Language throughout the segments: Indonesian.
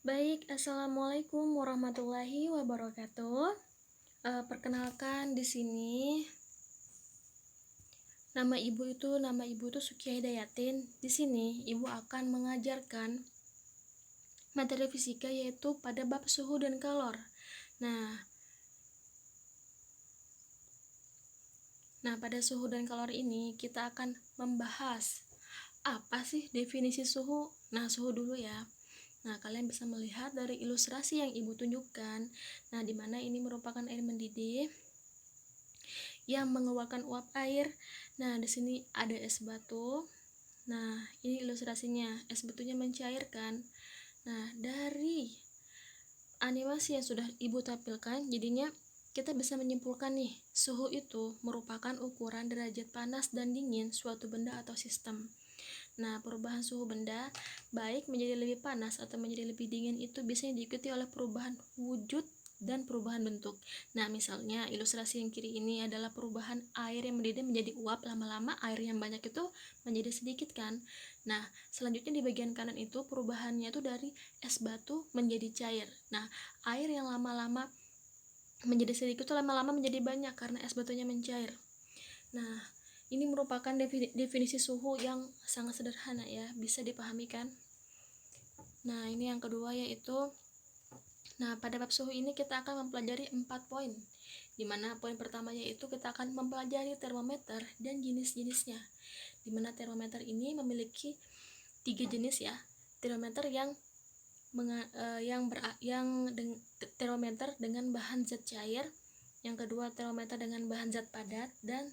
Baik, Assalamualaikum warahmatullahi wabarakatuh. Perkenalkan di sini nama ibu itu Sukia Hidayatin. Di sini ibu akan mengajarkan materi fisika yaitu pada bab suhu dan kalor. Nah, pada suhu dan kalor ini kita akan membahas apa sih definisi suhu. Nah, suhu dulu ya. Nah, kalian bisa melihat dari ilustrasi yang ibu tunjukkan. Nah, di mana ini merupakan air mendidih yang mengeluarkan uap air. Nah, di sini ada es batu. Nah, ini ilustrasinya, es batunya mencairkan. Nah, dari animasi yang sudah ibu tampilkan, jadinya kita bisa menyimpulkan nih, suhu itu merupakan ukuran derajat panas dan dingin suatu benda atau sistem. Nah, perubahan suhu benda baik menjadi lebih panas atau menjadi lebih dingin itu biasanya diikuti oleh perubahan wujud dan perubahan bentuk. Nah, misalnya ilustrasi yang kiri ini adalah perubahan air yang mendidih menjadi uap, lama-lama air yang banyak itu menjadi sedikit kan. Nah, selanjutnya di bagian kanan itu perubahannya itu dari es batu menjadi cair. Nah, air yang lama-lama menjadi sedikit itu lama-lama menjadi banyak karena es batunya mencair. Nah, ini merupakan definisi suhu yang sangat sederhana ya, bisa dipahami kan? Nah, ini yang kedua yaitu, pada bab suhu ini kita akan mempelajari 4 poin. Dimana poin pertama yaitu kita akan mempelajari termometer dan jenis-jenisnya. Dimana termometer ini memiliki 3 jenis ya. Termometer termometer dengan bahan zat cair, yang kedua termometer dengan bahan zat padat, dan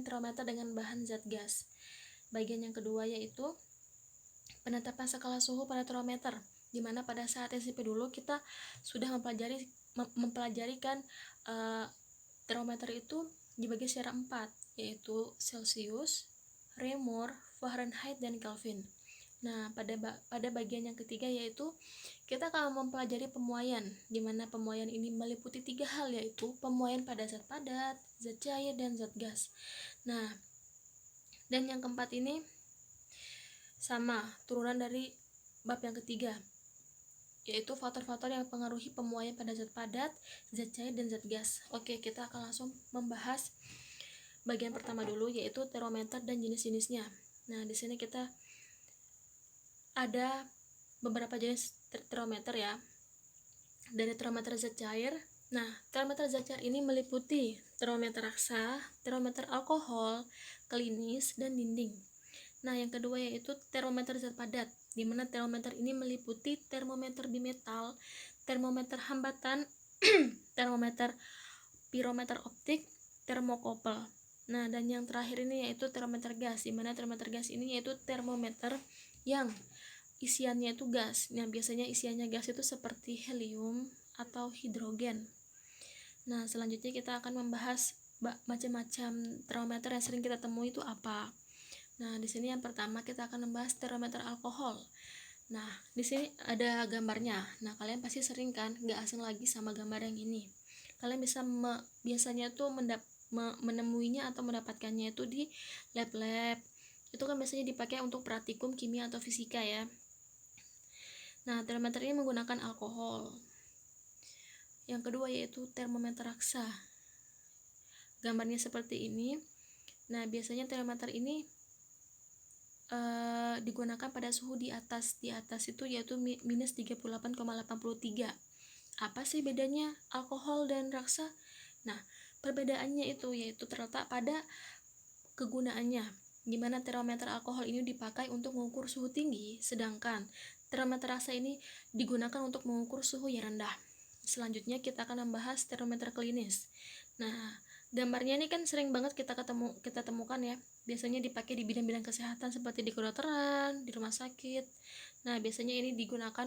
termometer dengan bahan zat gas. Bagian yang kedua yaitu penetapan skala suhu pada termometer, di mana pada saat SMP dulu kita sudah mempelajarikan termometer itu dibagi secara 4, yaitu Celsius, Reaumur, Fahrenheit, dan Kelvin. Nah, pada bagian yang ketiga yaitu kita akan mempelajari pemuaian, di mana pemuaian ini meliputi 3 hal, yaitu pemuaian pada zat padat, zat cair, dan zat gas. Nah, dan yang keempat ini sama, turunan dari bab yang ketiga, yaitu faktor-faktor yang mempengaruhi pemuaian pada zat padat, zat cair, dan zat gas. Oke, kita akan langsung membahas bagian pertama dulu, yaitu termometer dan jenis-jenisnya. Nah, di sini kita ada beberapa jenis termometer ya. Dari termometer zat cair. Nah, termometer zat cair ini meliputi termometer raksa, termometer alkohol, klinis, dan dinding. Nah, yang kedua yaitu termometer zat padat, di mana termometer ini meliputi termometer bimetal, termometer hambatan, termometer pirometer optik, termokopel. Nah, dan yang terakhir ini yaitu termometer gas, di mana termometer gas ini yaitu termometer yang isiannya itu gas. Nah, biasanya isiannya gas itu seperti helium atau hidrogen. Nah, selanjutnya kita akan membahas macam-macam termometer yang sering kita temui itu apa. Nah, di sini yang pertama kita akan membahas termometer alkohol. Nah, di sini ada gambarnya. Nah, kalian pasti sering kan, nggak asing lagi sama gambar yang ini. Kalian bisa biasanya tuh menemuinya atau mendapatkannya itu di lab-lab. Itu kan biasanya dipakai untuk praktikum kimia atau fisika ya. Nah, termometer ini menggunakan alkohol. Yang kedua yaitu termometer raksa. Gambarnya seperti ini. Nah, biasanya termometer ini digunakan pada suhu di atas itu yaitu minus 38,83. Apa sih bedanya alkohol dan raksa? Nah, perbedaannya itu yaitu terletak pada kegunaannya, di mana termometer alkohol ini dipakai untuk mengukur suhu tinggi, sedangkan termometer raksa ini digunakan untuk mengukur suhu yang rendah. Selanjutnya kita akan membahas termometer klinis. Nah, gambarnya ini kan sering banget kita temukan ya. Biasanya dipakai di bidang-bidang kesehatan seperti di kedokteran, di rumah sakit. Nah, biasanya ini digunakan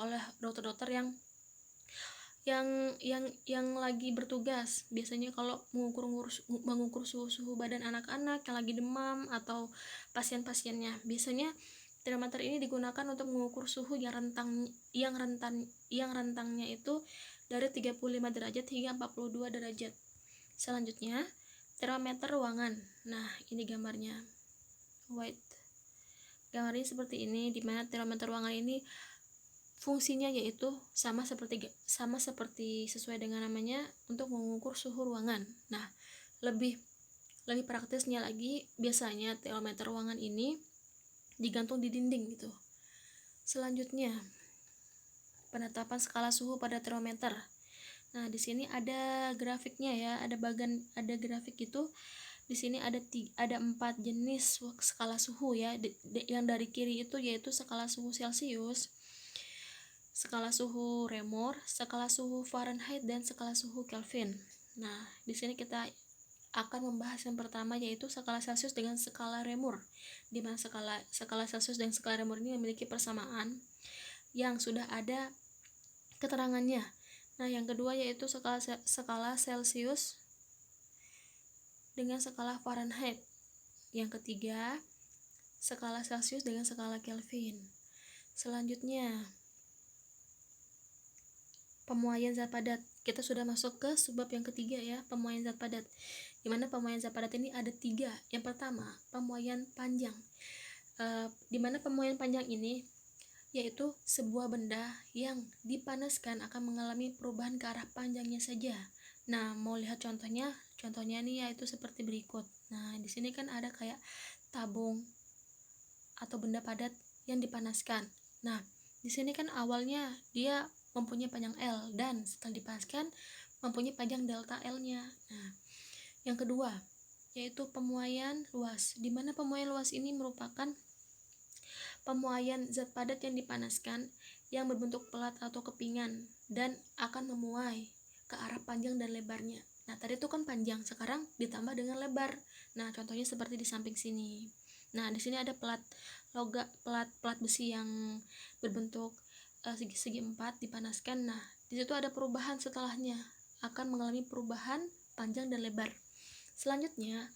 oleh dokter-dokter yang lagi bertugas. Biasanya kalau mengukur suhu badan anak-anak yang lagi demam atau pasien-pasiennya. Biasanya termometer ini digunakan untuk mengukur suhu yang rentangnya itu dari 35 derajat hingga 42 derajat. Selanjutnya, termometer ruangan. Nah, ini gambarnya. Gambarnya seperti ini, di mana termometer ruangan ini fungsinya yaitu sama seperti sesuai dengan namanya untuk mengukur suhu ruangan. Nah, lebih praktisnya lagi, biasanya termometer ruangan ini digantung di dinding gitu. Selanjutnya, penetapan skala suhu pada termometer. Nah, di sini ada grafiknya ya, ada grafik itu. Di sini ada 4 jenis skala suhu ya. Yang dari kiri itu yaitu skala suhu Celcius, skala suhu Reaumur, skala suhu Fahrenheit, dan skala suhu Kelvin. Nah, di sini kita akan membahas yang pertama yaitu skala Celcius dengan skala Reaumur, di mana skala Celcius dan skala Reaumur ini memiliki persamaan yang sudah ada keterangannya. Nah, yang kedua yaitu skala Celcius dengan skala Fahrenheit. Yang ketiga, skala Celcius dengan skala Kelvin. Selanjutnya, pemuaian zat padat. Kita sudah masuk ke subbab yang ketiga ya, pemuaian zat padat. Di mana pemuaian zat padat ini ada 3. Yang pertama, pemuaian panjang. Di mana pemuaian panjang ini yaitu sebuah benda yang dipanaskan akan mengalami perubahan ke arah panjangnya saja. Nah, mau lihat contohnya? Contohnya ini yaitu seperti berikut. Nah, di sini kan ada kayak tabung atau benda padat yang dipanaskan. Nah, di sini kan awalnya dia mempunyai panjang L dan setelah dipanaskan mempunyai panjang delta L-nya. Nah, yang kedua yaitu pemuaian luas, di mana pemuaian luas ini merupakan pemuaian zat padat yang dipanaskan yang berbentuk pelat atau kepingan dan akan memuai ke arah panjang dan lebarnya. Nah, tadi itu kan panjang, sekarang ditambah dengan lebar. Nah, contohnya seperti di samping sini. Nah, di sini ada pelat besi yang berbentuk segi 4 dipanaskan. Nah, di situ ada perubahan setelahnya, akan mengalami perubahan panjang dan lebar. Selanjutnya,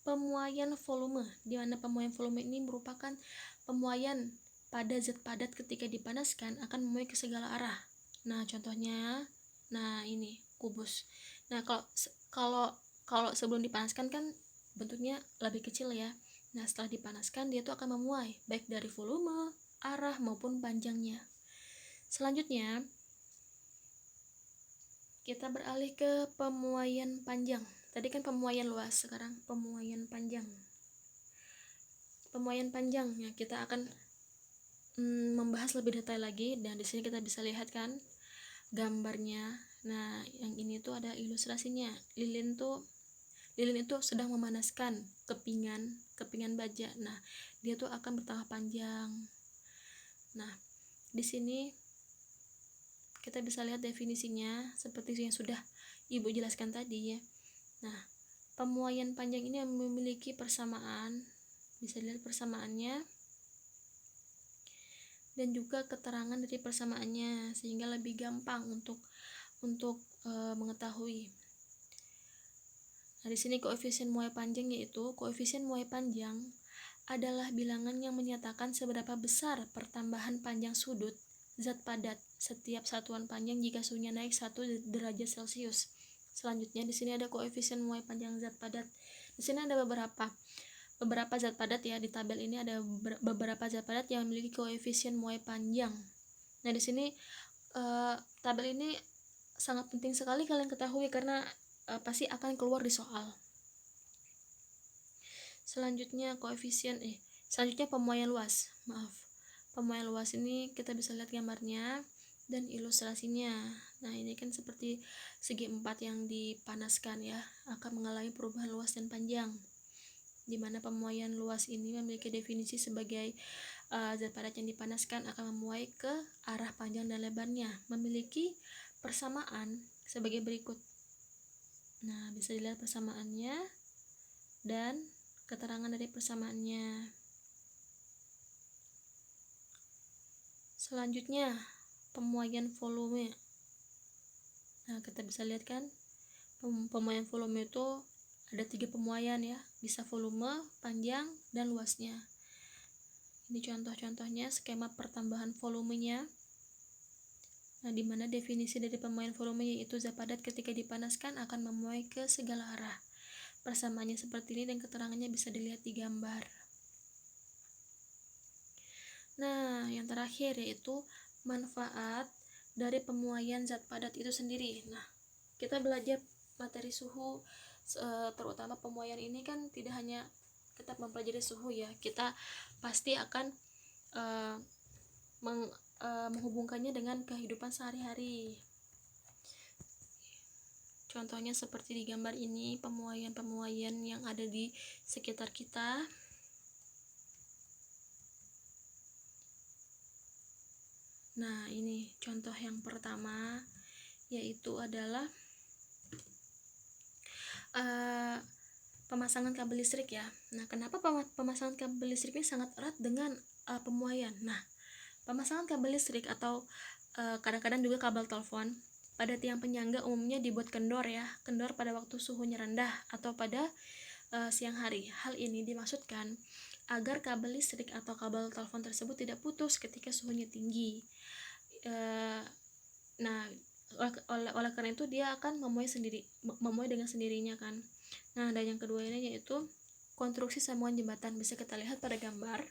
pemuaian volume, di mana pemuaian volume ini merupakan pemuaian pada zat padat ketika dipanaskan akan memuai ke segala arah. Nah, contohnya, nah ini kubus. Nah, kalau sebelum dipanaskan kan bentuknya lebih kecil ya. Nah, setelah dipanaskan dia tuh akan memuai baik dari volume, arah maupun panjangnya. Selanjutnya, kita beralih ke pemuaian panjang. Tadi kan pemuaian luas, sekarang pemuaian panjang. Pemuaian panjang ya, kita akan membahas lebih detail lagi, dan di sini kita bisa lihat kan gambarnya. Nah, yang ini tuh ada ilustrasinya. Lilin itu sedang memanaskan kepingan baja. Nah, dia tuh akan bertambah panjang. Nah, di sini kita bisa lihat definisinya seperti yang sudah Ibu jelaskan tadi ya. Nah, pemuaian panjang ini memiliki persamaan, bisa dilihat persamaannya dan juga keterangan dari persamaannya sehingga lebih gampang untuk mengetahui. Nah, di sini koefisien muai panjang yaitu koefisien muai panjang adalah bilangan yang menyatakan seberapa besar pertambahan panjang sudut zat padat setiap satuan panjang jika suhunya naik 1 derajat Celcius. Selanjutnya di sini ada koefisien muai panjang zat padat. Di sini ada beberapa zat padat ya, di tabel ini ada beberapa zat padat yang memiliki koefisien muai panjang. Nah, di sini tabel ini sangat penting sekali kalian ketahui karena pasti akan keluar di soal. Selanjutnya pemuaian luas. Pemuaian luas ini kita bisa lihat gambarnya dan ilustrasinya. Nah, ini kan seperti segi 4 yang dipanaskan ya, akan mengalami perubahan luas dan panjang. Di mana pemuaian luas ini memiliki definisi sebagai zat padat yang dipanaskan akan memuai ke arah panjang dan lebarnya, memiliki persamaan sebagai berikut. Nah, bisa dilihat persamaannya dan keterangan dari persamaannya. Selanjutnya, pemuaian volume. Nah, kita bisa lihat kan pemuaian volume itu ada 3 pemuaian ya, bisa volume, panjang, dan luasnya. Ini contoh-contohnya skema pertambahan volumenya. Nah, di mana definisi dari pemuaian volume yaitu zat padat ketika dipanaskan akan memuai ke segala arah. Persamaannya seperti ini dan keterangannya bisa dilihat di gambar. Nah, yang terakhir yaitu manfaat dari pemuaian zat padat itu sendiri. Nah, kita belajar materi suhu, terutama pemuaian ini kan tidak hanya kita mempelajari suhu ya, kita pasti akan uh, menghubungkannya dengan kehidupan sehari-hari. Contohnya seperti di gambar ini, pemuaian-pemuaian yang ada di sekitar kita. Nah, ini contoh yang pertama, yaitu adalah pemasangan kabel listrik ya. Nah, kenapa pemasangan kabel listrik ini sangat erat dengan pemuaian? Nah, pemasangan kabel listrik atau kadang-kadang juga kabel telepon pada tiang penyangga umumnya dibuat kendor ya, kendor pada waktu suhunya rendah atau pada siang hari. Hal ini dimaksudkan agar kabel listrik atau kabel telepon tersebut tidak putus ketika suhunya tinggi. Nah, oleh karena itu dia akan memuai dengan sendirinya kan. Nah, dan yang kedua ini yaitu konstruksi sambungan jembatan. Bisa kita lihat pada gambar.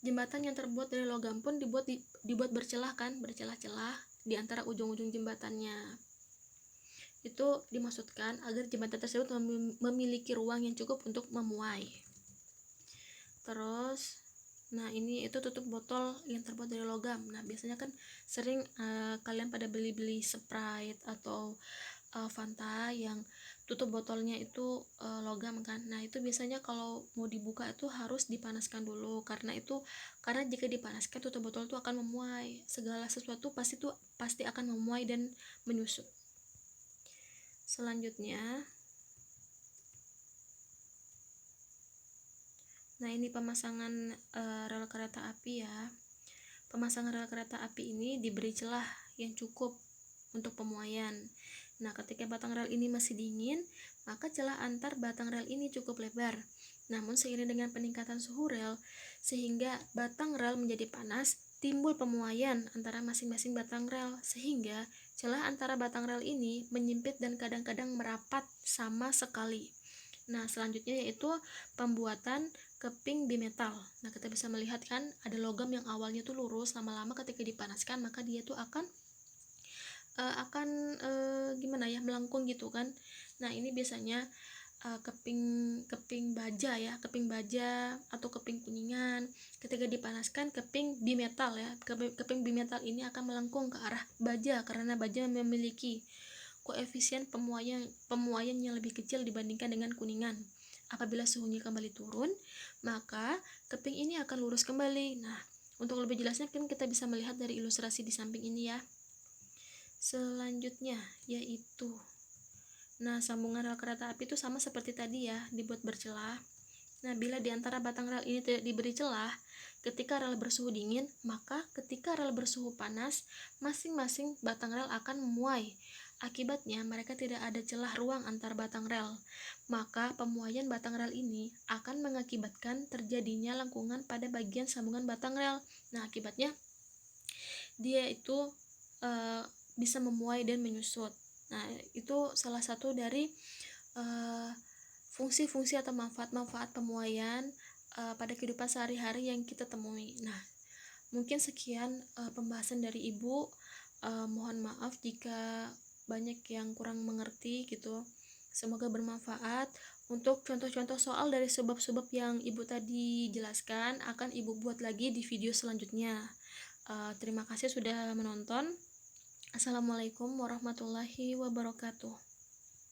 Jembatan yang terbuat dari logam pun dibuat bercelah kan, bercelah-celah di antara ujung-ujung jembatannya. Itu dimaksudkan agar jembatan tersebut memiliki ruang yang cukup untuk memuai. Terus, nah ini itu tutup botol yang terbuat dari logam. Nah, biasanya kan sering kalian pada beli-beli Sprite atau Fanta yang tutup botolnya itu logam kan. Nah, itu biasanya kalau mau dibuka itu harus dipanaskan dulu, karena jika dipanaskan tutup botol itu akan memuai. Segala sesuatu pasti akan memuai dan menyusut. Selanjutnya, nah ini pemasangan rel kereta api ya. Pemasangan rel kereta api ini diberi celah yang cukup untuk pemuaian. Nah, ketika batang rel ini masih dingin, maka celah antar batang rel ini cukup lebar. Namun seiring dengan peningkatan suhu rel, sehingga batang rel menjadi panas, timbul pemuaian antara masing-masing batang rel, sehingga celah antara batang rel ini menyempit dan kadang-kadang merapat sama sekali. Nah, selanjutnya yaitu pembuatan keping bimetal. Nah, kita bisa melihat kan ada logam yang awalnya tuh lurus, lama-lama ketika dipanaskan maka dia tuh akan gimana ya, melengkung gitu kan. Nah, ini biasanya keping baja ya, keping baja atau keping kuningan. Ketika dipanaskan keping bimetal ya, keping bimetal ini akan melengkung ke arah baja karena baja memiliki koefisien pemuaian yang lebih kecil dibandingkan dengan kuningan. Apabila suhunya kembali turun, maka keping ini akan lurus kembali. Nah, untuk lebih jelasnya kan kita bisa melihat dari ilustrasi di samping ini ya. Selanjutnya yaitu, nah sambungan rel kereta api itu sama seperti tadi ya, dibuat bercelah. Nah, bila di antara batang rel ini tidak diberi celah, ketika rel bersuhu dingin, maka ketika rel bersuhu panas, masing-masing batang rel akan memuai. Akibatnya, mereka tidak ada celah ruang antar batang rel. Maka, pemuaian batang rel ini akan mengakibatkan terjadinya lengkungan pada bagian sambungan batang rel. Nah, akibatnya dia itu bisa memuai dan menyusut. Nah, itu salah satu dari fungsi-fungsi atau manfaat-manfaat pemuaian pada kehidupan sehari-hari yang kita temui. Nah, mungkin sekian pembahasan dari Ibu. Mohon maaf jika banyak yang kurang mengerti gitu. Semoga bermanfaat. Untuk contoh-contoh soal dari sebab-sebab yang Ibu tadi jelaskan akan Ibu buat lagi di video selanjutnya. Terima kasih sudah menonton. Assalamualaikum warahmatullahi wabarakatuh.